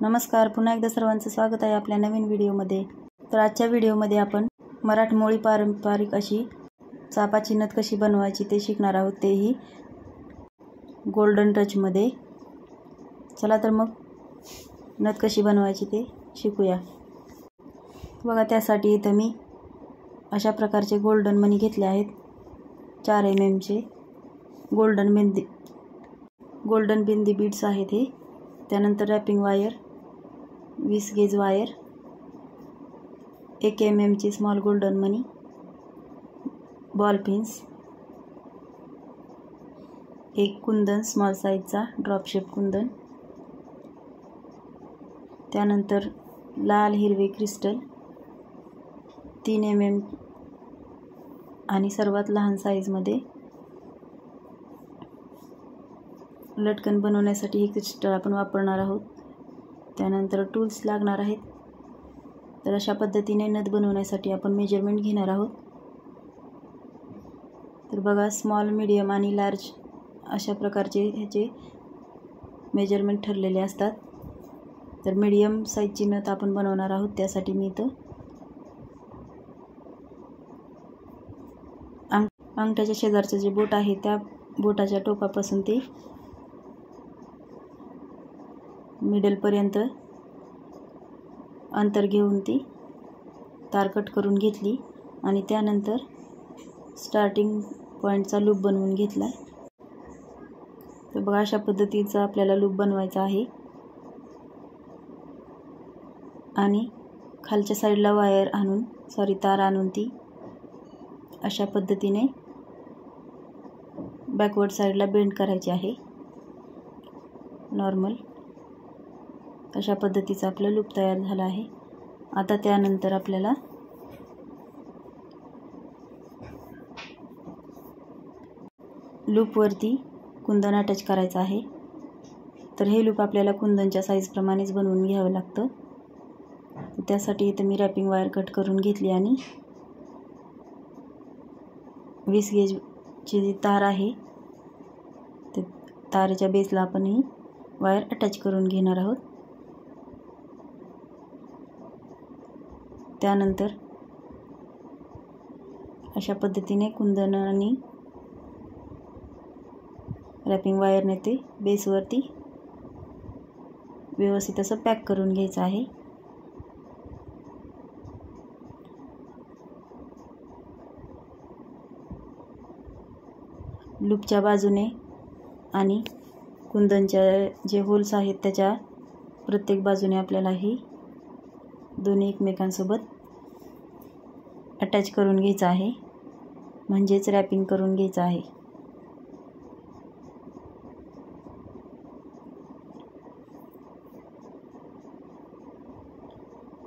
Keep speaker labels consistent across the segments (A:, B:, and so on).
A: नमस्कार, पुन्हा एकदा सर्वांचं स्वागत आहे आपल्या नवीन व्हिडिओमध्ये। तर आजच्या व्हिडिओमध्ये आपण मराठमोळी पारंपरिक अशी चापाची नथ कशी बनवायची ते शिकणार आहोत, तेही गोल्डन टचमध्ये। चला तर मग नथ कशी बनवायची ते शिकूया। बघा, त्यासाठी इथं मी अशा प्रकारचे गोल्डन मणी घेतले आहेत। 4 mm चे गोल्डन बिंदी बीड्स आहेत हे। त्यानंतर wrapping wire, 20 gauge wire, 1 mm चे स्मॉल गोल्डन मनी, बॉल पिन्स, एक कुंदन स्मॉल साईजचा ड्रॉप शेप कुंदन, त्यानंतर लाल हिरवे क्रिस्टल 3 mm आणि सर्वात लहान साईजमध्ये लटकन बनवण्यासाठी हे क्रिस्टल आपण वापरणार आहोत। त्यानंतर टूल्स लागणार आहेत। तर अशा पद्धतीने नथ बनवण्यासाठी आपण मेजरमेंट घेणार आहोत। तर बघा, स्मॉल, मीडियम आणि लार्ज अशा प्रकारचे ह्याचे मेजरमेंट ठरलेले असतात। तर मीडियम साईजची नथ आपण बनवणार आहोत। त्यासाठी मी इथं अंगठ्याच्या शेजारचं जे बोट आहे त्या बोटाच्या टोकापासून ते मिडलपर्यंत अंतर घेऊन ती तार कट करून घेतली आणि त्यानंतर स्टार्टिंग पॉईंटचा लूप बनवून घेतला। तर बघा, अशा पद्धतीचा आपल्याला लूप बनवायचा आहे आणि खालच्या साईडला तार आणून ती अशा पद्धतीने बॅकवर्ड साईडला बेंड करायची आहे नॉर्मल। अशा पद्धतीचा आपला लूप तयार झाला आहे। आता त्यानंतर आपल्याला लूपवरती कुंदन अटॅच करायचं आहे। तर हे लूप आपल्याला कुंदनच्या साईजप्रमाणेच बनवून घ्यावं लागतं। त्यासाठी इथं मी रॅपिंग वायर कट करून घेतली आणि 20 गेजची जी तार आहे ते तारेच्या बेसला आपण ही वायर अटॅच करून घेणार आहोत। त्यानंतर अशा पद्धतीने कुंदन आणि रॅपिंग वायरने ते बेसवरती व्यवस्थित असं पॅक करून घ्यायचं आहे। लूपच्या बाजूने आणि कुंदनच्या जे होल्स आहेत त्याच्या प्रत्येक बाजूने आपल्याला ही दोन्ही एकमेकांसोबत अटॅच करून घ्यायचं आहे, म्हणजेच रॅपिंग करून घ्यायचं आहे।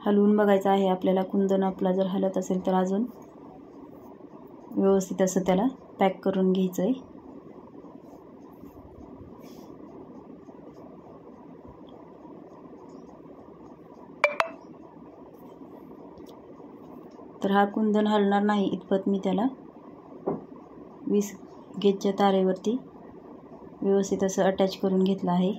A: हलवून बघायचं आहे आपल्याला। कुंदन आपला जर हलत असेल तर अजून व्यवस्थित असं त्याला पॅक करून घ्यायचं आहे। तर हा कुंदन हलणार नाही इतपत मी त्याला 20 गेजच्या तारेवरती व्यवस्थित असं अटॅच करून घेतलं आहे।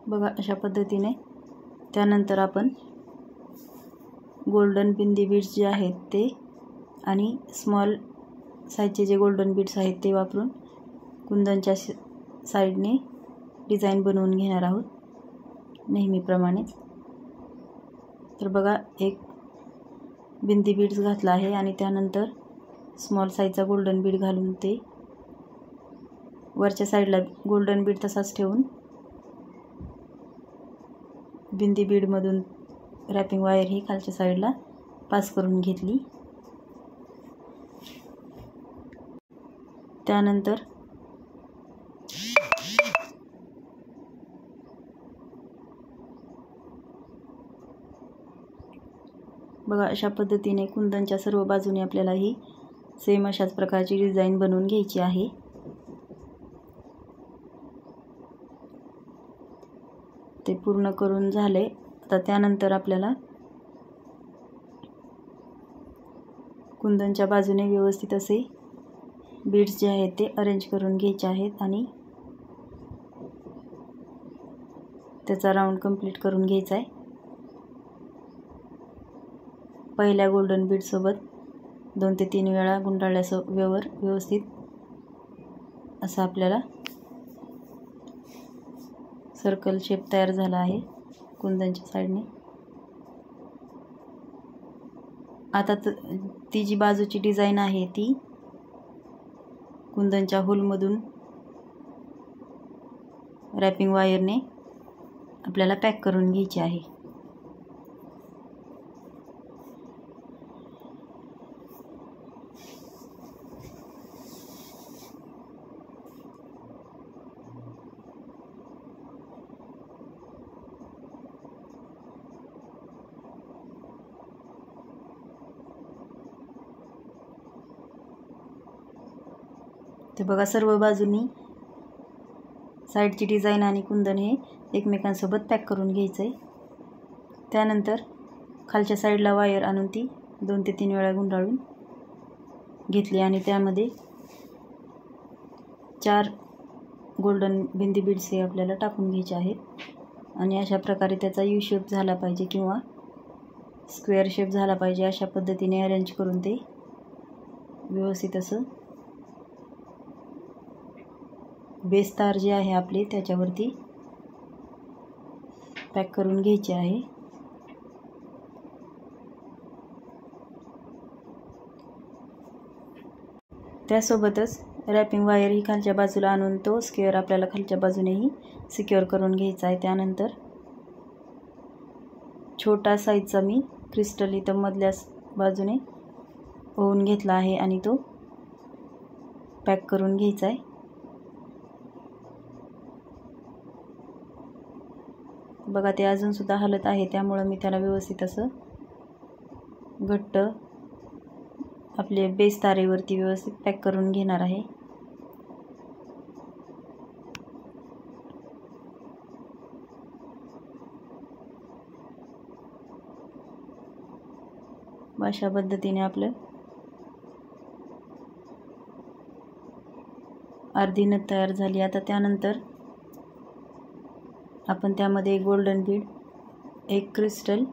A: बघा, अशा पद्धतीने त्यानंतर आपण गोल्डन बिंदी बीड्स जे आहेत ते आणि स्मॉल साईजचे जे गोल्डन बीड्स आहेत ते वापरून कुंदनच्या साईडने डिझाईन बनवून घेणार आहोत नेहमीप्रमाणेच। तर बघा, एक बिंदी बीड्स घातला आहे आणि त्यानंतर स्मॉल साईजचा गोल्डन बीड घालून ते वरच्या साईडला गोल्डन बीड तसाच ठेवून बिंदी बीडमधून रॅपिंग वायर ही खालच्या साईडला पास करून घेतली। त्यानंतर बघा, अशा पद्धतीने कुंदनच्या सर्व बाजूने आपल्याला ही सेम अशाच प्रकारची डिझाईन बनवून घ्यायची आहे। ते पूर्ण करून झाले. आता त्यानंतर आपल्याला कुंदनच्या बाजूने व्यवस्थित असे बीड्स जे आहेत ते अरेंज करून घ्यायचे आहेत आणि त्याचा राऊंड कंप्लीट करून घ्यायचा आहे. पहिल्या गोल्डन बीड सोबत 2 ते 3 वेळा गुंडाळल्यावर व्यवस्थित असा आपल्याला सर्कल शेप तयार झाला आहे कुंदनच्या साईडने. आता ती जी बाजूची डिझाईन आहे ती कुंदनच्या होलमधून रॅपिंग वायरने आपल्याला पॅक करून घ्यायची आहे. ते बघा, सर्व बाजूंनी साईडची डिझाईन आणि कुंदन हे एकमेकांसोबत पॅक करून घ्यायचं आहे. त्यानंतर खालच्या साईडला वायर आणून ती 2 ते 3 वेळा गुंडाळून घेतली आणि त्यामध्ये 4 गोल्डन बिंदी बीड्स हे आपल्याला टाकून घ्यायचे आहेत आणि अशा प्रकारे त्याचा यू शेप झाला पाहिजे किंवा स्क्वेअर शेप झाला पाहिजे. अशा पद्धतीने अरेंज करून ते व्यवस्थित असं बेस तार जे आहे आपले त्याच्यावरती पॅक करून घ्यायचे आहे. त्यासोबतच रॅपिंग वायर ही खालच्या बाजूला आणून तो स्क्वेअर आपल्याला खालच्या बाजूनेही सिक्युअर करून घ्यायचा आहे. त्यानंतर छोटा साईजचा मी क्रिस्टल इथं मधल्या बाजूने ओवून घेतला आहे आणि तो पॅक करून घ्यायचा आहे. बघा, ते अजूनसुद्धा हलत आहे, त्यामुळं मी त्याला व्यवस्थित असं घट्ट आपले बेस तारेवरती व्यवस्थित पॅक करून घेणार आहे. अशा पद्धतीने आपलं अर्धी नथ तयार झाली. आता त्यानंतर आपण त्यामध्ये एक गोल्डन बीड, एक क्रिस्टल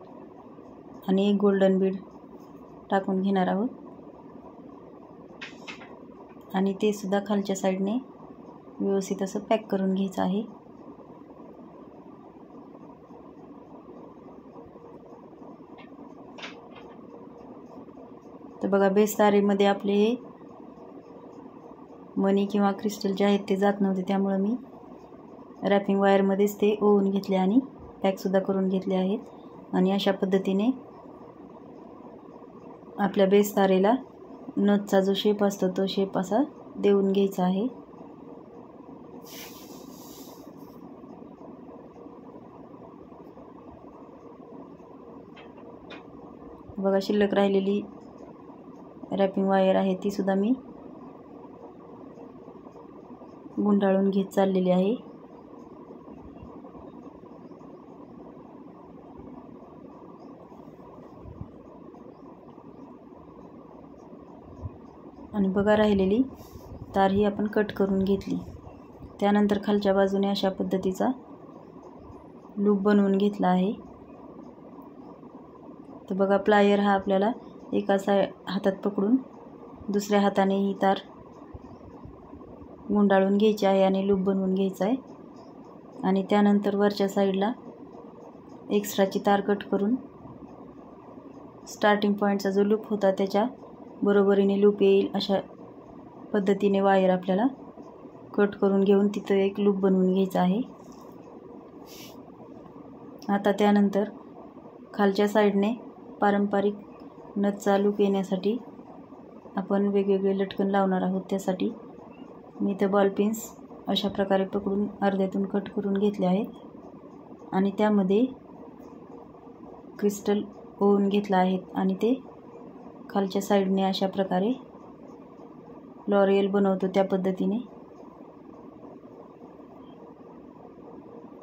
A: आणि एक गोल्डन बीड टाकून घेणार आहोत आणि ते सुद्धा खालच्या साईडने व्यवस्थित असं पॅक करून घ्यायचं आहे. तर बघा, बेस तारेमध्ये आपले हे मणी किंवा क्रिस्टल जे आहेत ते जात नव्हते, त्यामुळे मी रॅपिंग वायरमध्येच ते ओवून घेतले आणि पॅकसुद्धा करून घेतले आहेत. आणि अशा पद्धतीने आपल्या बेस तारेला नथचा जो शेप असतो तो शेप असा देऊन घ्यायचा आहे. बघा, शिल्लक राहिलेली रॅपिंग वायर आहे ती सुद्धा मी गुंडाळून घेत चाललेली आहे. आणि बघा, राहिलेली तार ही आपण कट करून घेतली. त्यानंतर खालच्या बाजूने अशा पद्धतीचा लूप बनवून घेतला आहे. तर बघा, प्लायर हा आपल्याला एका हातात पकडून दुसऱ्या हाताने ही तार गुंडाळून घ्यायची आहे आणि लूप बनवून घ्यायचा आहे. आणि त्यानंतर वरच्या साईडला एक्स्ट्राची तार कट करून स्टार्टिंग पॉईंटचा जो लूप होता त्याच्या बरोबरीने लूप येईल अशा पद्धतीने वायर आपल्याला कट करून घेऊन तिथं एक लूप बनवून घ्यायचा आहे. आता त्यानंतर खालच्या साईडने पारंपरिक नथचा लूप येण्यासाठी आपण वेगवेगळे लटकन लावणार आहोत. त्यासाठी मी इथं बॉल पिन्स अशा प्रकारे पकडून अर्ध्यातून कट करून घेतले आहेत आणि त्यामध्ये क्रिस्टल ओवून घेतला आहे आणि ते खालच्या साईडने अशा प्रकारे लॉरियल बनवतो त्या पद्धतीने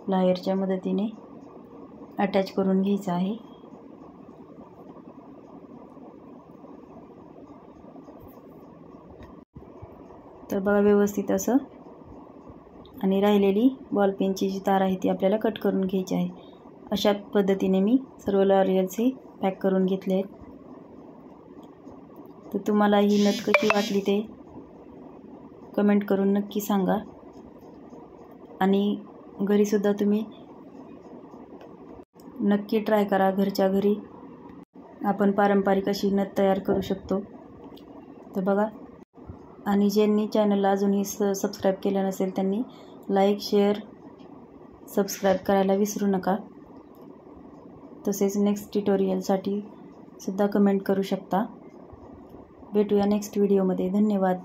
A: प्लायरच्या मदतीने अटॅच करून घ्यायचं आहे. तर बघा व्यवस्थित असं, आणि राहिलेली बॉल पेनची जी तार आहे ती आपल्याला कट करून घ्यायची आहे. अशा पद्धतीने मी सर्व लॉरियलचे पॅक करून घेतले आहेत. तर तुम्हाला ही नथ कशी वाटली ते कमेंट करून नक्की सांगा. आणि घरीसुद्धा तुम्ही नक्की ट्राय करा. घरच्या घरी आपण पारंपरिक अशी नथ तयार करू शकतो. तर बघा, आणि ज्यांनी चॅनलला अजूनही सबस्क्राईब केलं नसेल त्यांनी लाईक, शेअर, सबस्क्राईब करायला विसरू नका. तसेच नेक्स्ट ट्युटोरियलसाठी सुद्धा कमेंट करू शकता. भेटूया नेक्स्ट व्हिडिओमध्ये. धन्यवाद.